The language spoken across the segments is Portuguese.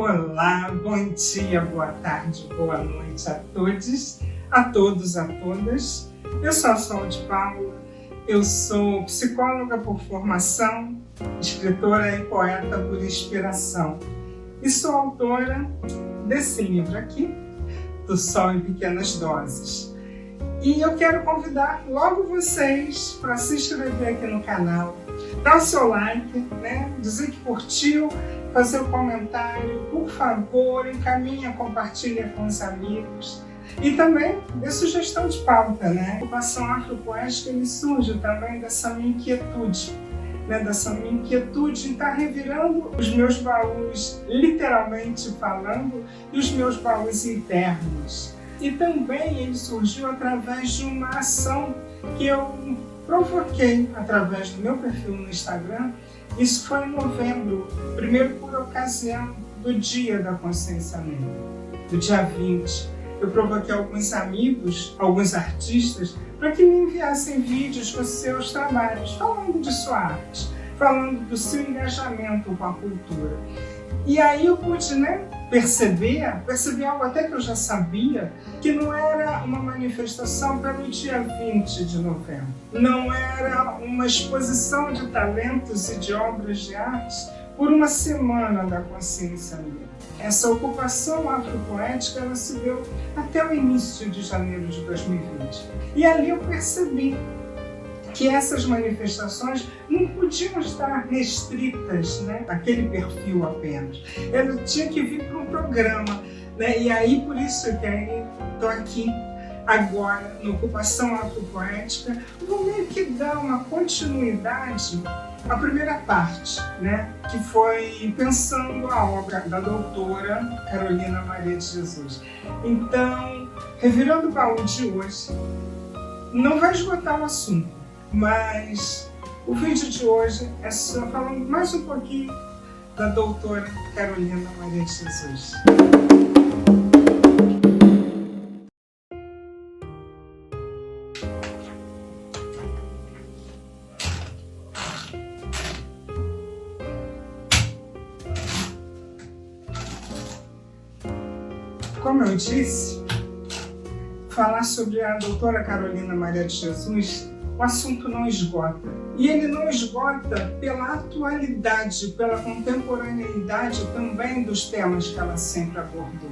Olá, bom dia, boa tarde, boa noite a todos, a todas. Eu sou a Sol de Paula, eu sou psicóloga por formação, escritora e poeta por inspiração. E sou autora desse livro aqui, Do Sol em Pequenas Doses. E eu quero convidar logo vocês para se inscrever aqui no canal, dar o seu like, dizer que curtiu, fazer o comentário, por favor, encaminha, compartilha com os amigos. E também dê sugestão de pauta, A ocupação afropoética ele surge também dessa minha inquietude, em estar revirando os meus baús, literalmente falando, e os meus baús internos. E também ele surgiu através de uma ação que eu provoquei através do meu perfil no Instagram. Isso foi em novembro, primeiro por ocasião do Dia da Consciência Negra, do dia 20. Eu provoquei alguns amigos, alguns artistas, para que me enviassem vídeos com seus trabalhos, falando de sua arte, falando do seu engajamento com a cultura. E aí eu pude perceber algo até que eu já sabia, que não era uma manifestação pelo dia 20 de novembro. Não era uma exposição de talentos e de obras de arte por uma semana da consciência negra. Essa ocupação afropoética ela se deu até o início de janeiro de 2020. E ali eu percebi que essas manifestações não podiam estar restritas àquele perfil apenas. Ela tinha que vir para um programa. E aí, por isso que estou aqui agora, na Ocupação Afropoética, vou meio que dar uma continuidade à primeira parte, que foi pensando a obra da doutora Carolina Maria de Jesus. Então, revirando o baú de hoje, não vai esgotar o assunto, mas o vídeo de hoje é só falando mais um pouquinho da doutora Carolina Maria de Jesus. Como eu disse, falar sobre a doutora Carolina Maria de Jesus, o assunto não esgota. E ele não esgota pela atualidade, pela contemporaneidade também dos temas que ela sempre abordou.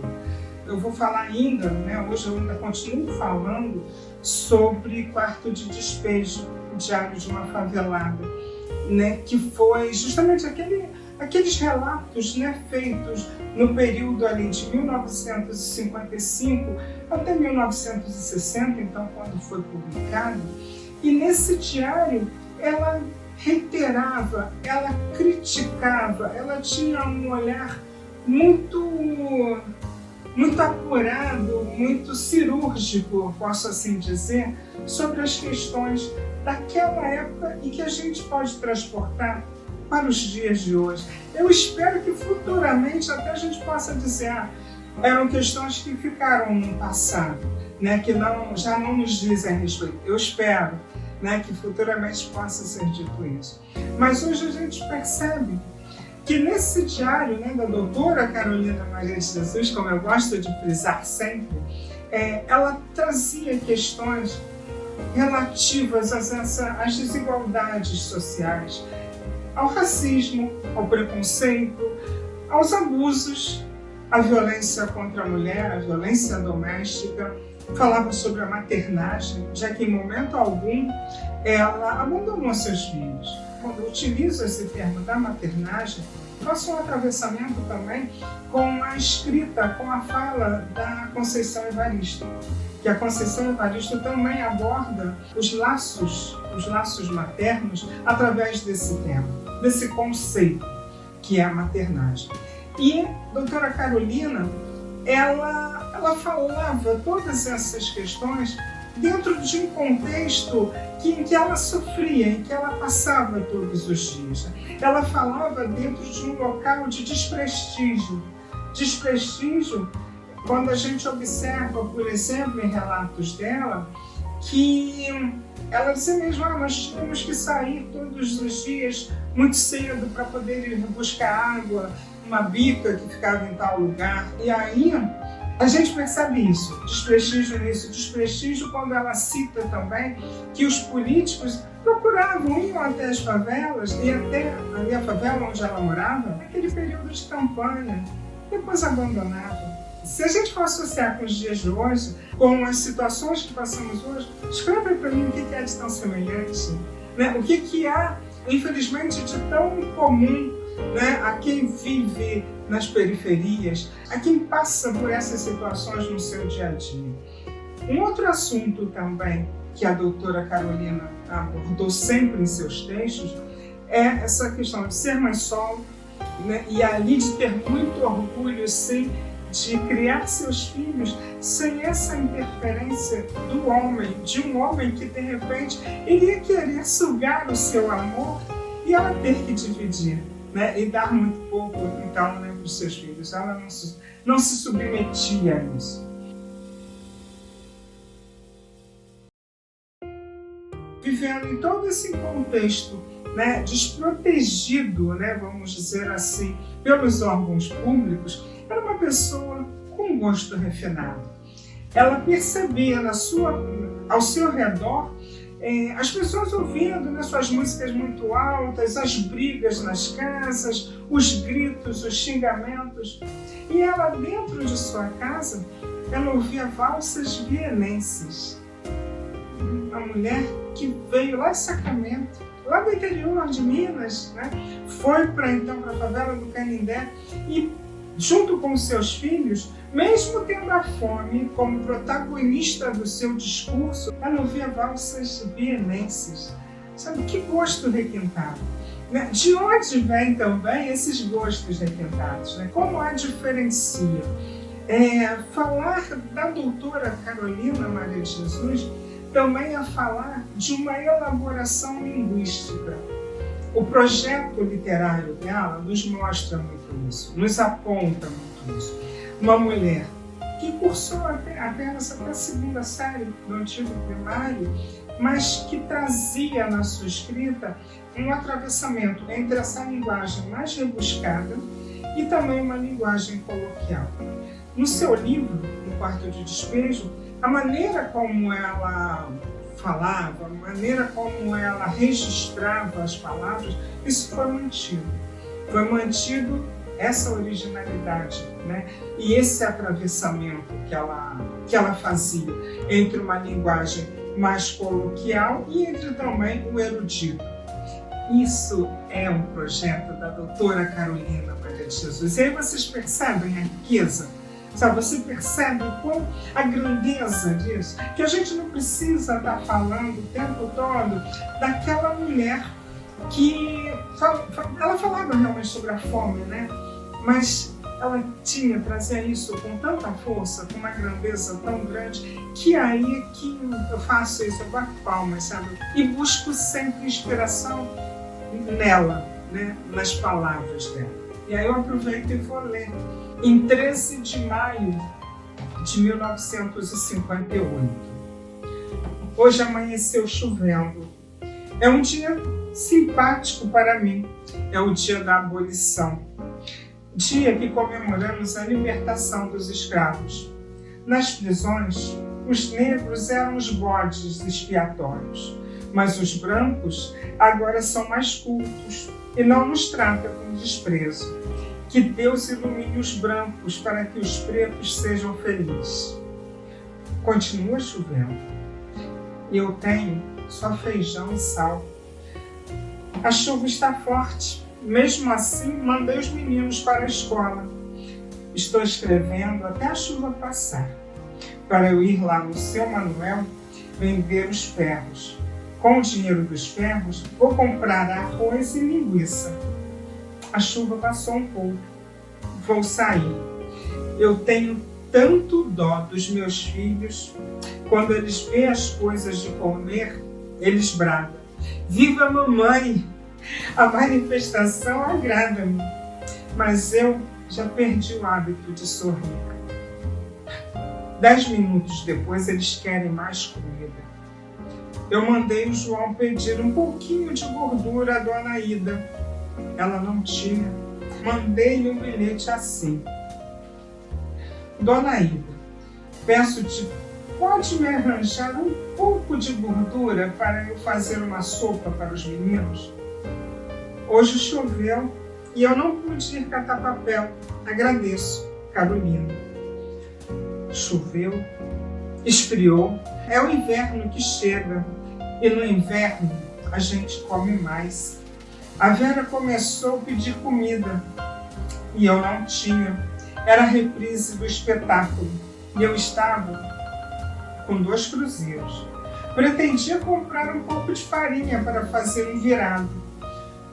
Eu vou falar ainda, hoje eu ainda continuo falando sobre Quarto de Despejo, o Diário de uma Favelada, que foi justamente aqueles relatos feitos no período ali de 1955 até 1960, então quando foi publicado. E nesse diário ela reiterava, ela criticava, ela tinha um olhar muito apurado, muito cirúrgico, posso assim dizer, sobre as questões daquela época e que a gente pode transportar para os dias de hoje. Eu espero que futuramente até a gente possa dizer, eram questões que ficaram no passado, que já não nos dizem a respeito. Eu espero que futuramente possa ser dito isso. Mas hoje a gente percebe que nesse diário da doutora Carolina Maria de Jesus, como eu gosto de frisar sempre, ela trazia questões relativas às desigualdades sociais, ao racismo, ao preconceito, aos abusos, à violência contra a mulher, à violência doméstica. Falava sobre a maternagem, já que em momento algum ela abandonou seus filhos. Quando eu utilizo esse termo da maternagem, faço um atravessamento também com a escrita, com a fala da Conceição Evaristo, que a Conceição Evaristo também aborda os laços maternos através desse tema, desse conceito que é a maternagem. E a doutora Carolina, ela falava todas essas questões dentro de um contexto em que ela sofria, em que ela passava todos os dias. Ela falava dentro de um local de desprestígio. Desprestígio, quando a gente observa, por exemplo, em relatos dela, que ela dizia mesmo, nós tínhamos que sair todos os dias muito cedo para poder ir buscar água uma bica que ficava em tal lugar. E aí a gente percebe isso, desprestígio nisso, desprestígio quando ela cita também que os políticos procuravam, iam até as favelas, e até ali a favela onde ela morava, naquele período de campanha, depois abandonavam. Se a gente for associar com os dias de hoje, com as situações que passamos hoje, escreve para mim o que é de tão semelhante, né? O que há, infelizmente, de tão comum, né, a quem vive nas periferias, a quem passa por essas situações no seu dia a dia. Um outro assunto também que a doutora Carolina abordou sempre em seus textos é essa questão de ser mãe solo, né, e ali de ter muito orgulho, sim, de criar seus filhos sem essa interferência do homem, de um homem que de repente iria querer sugar o seu amor e ela ter que dividir, né, e dar muito pouco então, né, para os seus filhos. Ela não se submetia a isso. Vivendo em todo esse contexto, né, desprotegido, né, vamos dizer assim, pelos órgãos públicos, era uma pessoa com gosto refinado. Ela percebia ao seu redor as pessoas ouvindo, né, suas músicas muito altas, as brigas nas casas, os gritos, os xingamentos. E ela, dentro de sua casa, ela ouvia valsas vienenses. Uma mulher que veio lá de Sacramento, lá do interior de Minas, né, foi para a favela do Canindé e, junto com seus filhos, mesmo tendo a fome como protagonista do seu discurso, ela ouvia valsas vienenses. Sabe, que gosto requintado. Né? De onde vêm também esses gostos requintados? Né? Como a diferencia? Falar da doutora Carolina Maria de Jesus também é falar de uma elaboração linguística. O projeto literário dela nos mostra muito isso, nos aponta muito isso. Uma mulher que cursou apenas até a segunda série do antigo primário, mas que trazia na sua escrita um atravessamento entre essa linguagem mais rebuscada e também uma linguagem coloquial. No seu livro, No Quarto de Despejo, a maneira como ela falava, a maneira como ela registrava as palavras, isso foi mantido. Foi mantido essa originalidade, né? E esse atravessamento que ela fazia entre uma linguagem mais coloquial e entre também o erudito. Isso é um projeto da doutora Carolina Maria de Jesus. E aí vocês percebem a riqueza? Sabe, você percebe a grandeza disso? Que a gente não precisa estar falando o tempo todo daquela mulher que ela falava realmente sobre a fome, né? Mas ela trazia isso com tanta força, com uma grandeza tão grande, que aí é que eu faço isso, eu bato palmas, sabe? E busco sempre inspiração nela, né? Nas palavras dela. E aí eu aproveito e vou ler. Em 13 de maio de 1958. Hoje amanheceu chovendo. É um dia simpático para mim. É o dia da abolição. Dia que comemoramos a libertação dos escravos. Nas prisões, os negros eram os bodes expiatórios, mas os brancos agora são mais cultos e não nos tratam com desprezo. Que Deus ilumine os brancos para que os pretos sejam felizes. Continua chovendo. Eu tenho só feijão e sal. A chuva está forte. Mesmo assim, mandei os meninos para a escola. Estou escrevendo até a chuva passar, para eu ir lá no Seu Manuel vender os ferros. Com o dinheiro dos ferros, vou comprar arroz e linguiça. A chuva passou um pouco. Vou sair. Eu tenho tanto dó dos meus filhos. Quando eles veem as coisas de comer, eles bradam: viva a mamãe! A manifestação agrada-me, mas eu já perdi o hábito de sorrir. 10 minutos depois, eles querem mais comida. Eu mandei o João pedir um pouquinho de gordura à dona Ida. Ela não tinha. mandei-lhe um bilhete assim: Dona Ida, peço-te, pode me arranjar um pouco de gordura para eu fazer uma sopa para os meninos? Hoje choveu e eu não pude ir catar papel. Agradeço, Carolina. Choveu, esfriou, é o inverno que chega, e no inverno a gente come mais. A Vera começou a pedir comida e eu não tinha. Era a reprise do espetáculo e eu estava com 2 cruzeiros. Pretendia comprar um pouco de farinha para fazer um virado.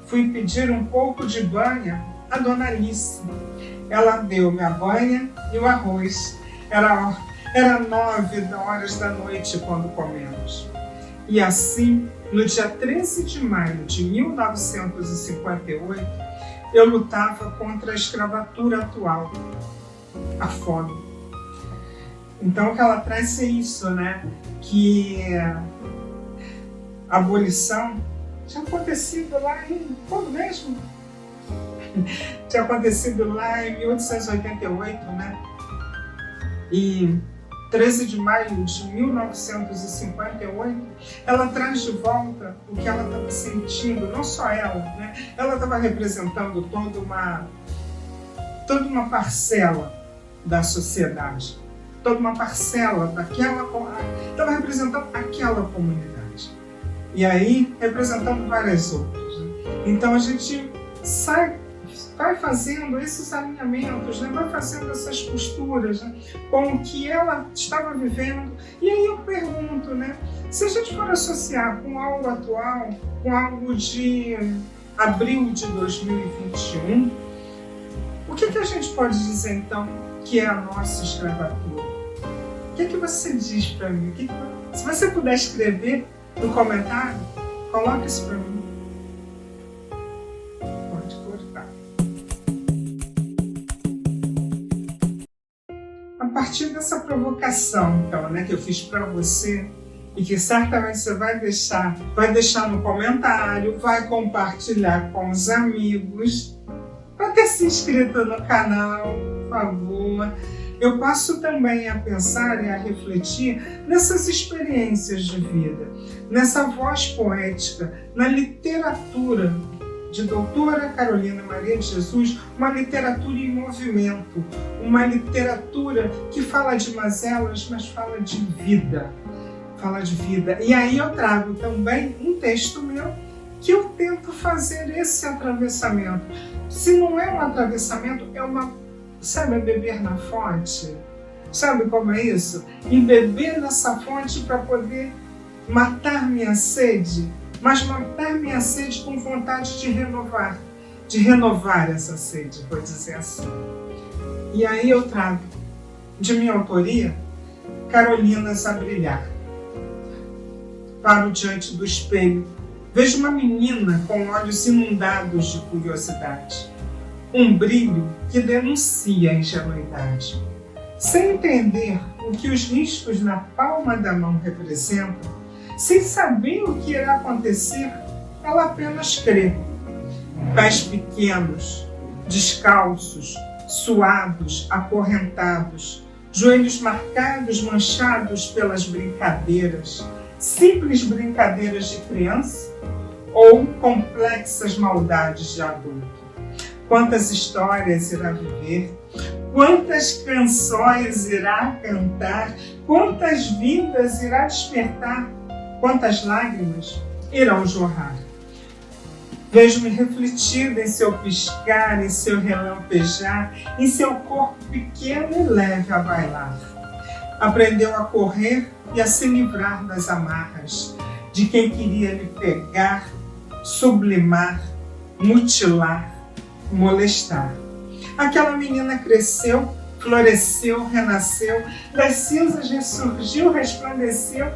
Fui pedir um pouco de banha à Dona Alice. Ela deu-me a banha e o arroz. Era 9 horas da noite quando comemos. E assim, no dia 13 de maio de 1958, eu lutava contra a escravatura atual, a fome. Então o que ela traz é isso, né? Que a abolição tinha acontecido lá em... quando mesmo? Tinha acontecido lá em 1888, né? E 13 de maio de 1958, ela traz de volta o que ela estava sentindo, não só ela, né? Ela estava representando toda uma parcela da sociedade, toda uma parcela daquela, estava representando aquela comunidade. E aí, representando várias outras, né? Então a gente vai fazendo esses alinhamentos, né? Vai fazendo essas costuras, né? Com o que ela estava vivendo. E aí eu pergunto, né? Se a gente for associar com algo atual, com algo de abril de 2021, o que a gente pode dizer então que é a nossa escravatura? O que você diz para mim? Se você puder escrever no comentário, coloque isso para mim. Pode cortar. A partir dessa provocação, então, né, que eu fiz para você e que certamente você vai deixar no comentário, vai compartilhar com os amigos, vai ter se inscrito no canal, por favor. Eu passo também a pensar e a refletir nessas experiências de vida, nessa voz poética, na literatura de doutora Carolina Maria de Jesus, uma literatura em movimento, uma literatura que fala de mazelas, mas fala de vida. Fala de vida. E aí eu trago também um texto meu que eu tento fazer esse atravessamento. Se não é um atravessamento, é uma... Sabe, beber na fonte? Sabe como é isso? E beber nessa fonte para poder matar minha sede, mas matar minha sede com vontade de renovar essa sede, vou dizer assim. E aí eu trago, de minha autoria, Carolinas a brilhar. Paro diante do espelho, vejo uma menina com olhos inundados de curiosidade. Um brilho que denuncia a ingenuidade. Sem entender o que os riscos na palma da mão representam, sem saber o que irá acontecer, ela apenas crê. Pés pequenos, descalços, suados, acorrentados, joelhos marcados, manchados pelas brincadeiras, simples brincadeiras de criança ou complexas maldades de adulto. Quantas histórias irá viver, quantas canções irá cantar, quantas vidas irá despertar, quantas lágrimas irão jorrar. Vejo-me refletida em seu piscar, em seu relampejar, em seu corpo pequeno e leve a bailar. Aprendeu a correr e a se livrar das amarras de quem queria lhe pegar, sublimar, mutilar, molestar. Aquela menina cresceu, floresceu, renasceu, das cinzas ressurgiu, resplandeceu.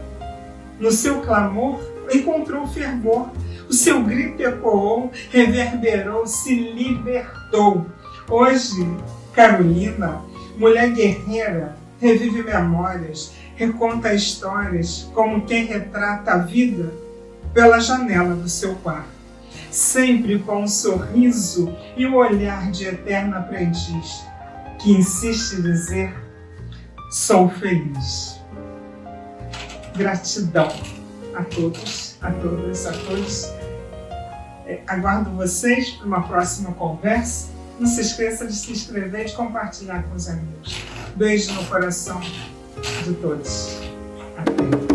No seu clamor encontrou fervor, o seu grito ecoou, reverberou, se libertou. Hoje, Carolina, mulher guerreira, revive memórias, reconta histórias como quem retrata a vida pela janela do seu quarto. sempre com um sorriso e o olhar de eterno aprendiz, que insiste em dizer: sou feliz. Gratidão a todos, a todas, a todos. Aguardo vocês para uma próxima conversa. Não se esqueça de se inscrever e de compartilhar com os amigos. Beijo no coração de todos. Até.